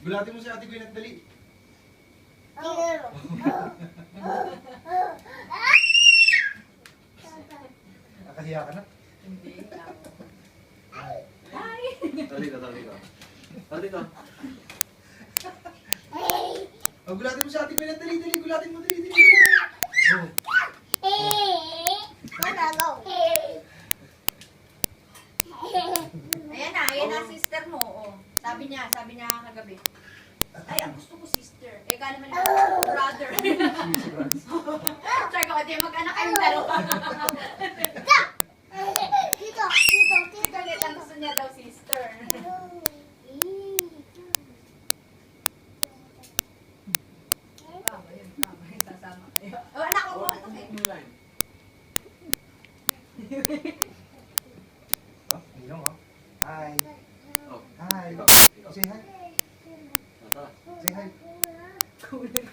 Gulatin mo si Ate Gwen at dali. Nakahiya ka na? Hindi. Tali ka. Tali ka. Oh, gulatin mo si Ate Gwen at dali. Gulatin mo, dali. Ayan na, sister mo. Oh. Sabi niya kagabi. Ay, ang gusto ko sister. Eh, ka naman brother. Sabi ko, di mag-anak kayong dalawa. Dito. Galit ang gusto niya daw sister. Tama yun. Sasama kayo. Oh, anak ko. Oh, Ninong, oh. Hi. Oh. Hi. Ikaw. Say hi. Tara. Say hi. Kulay.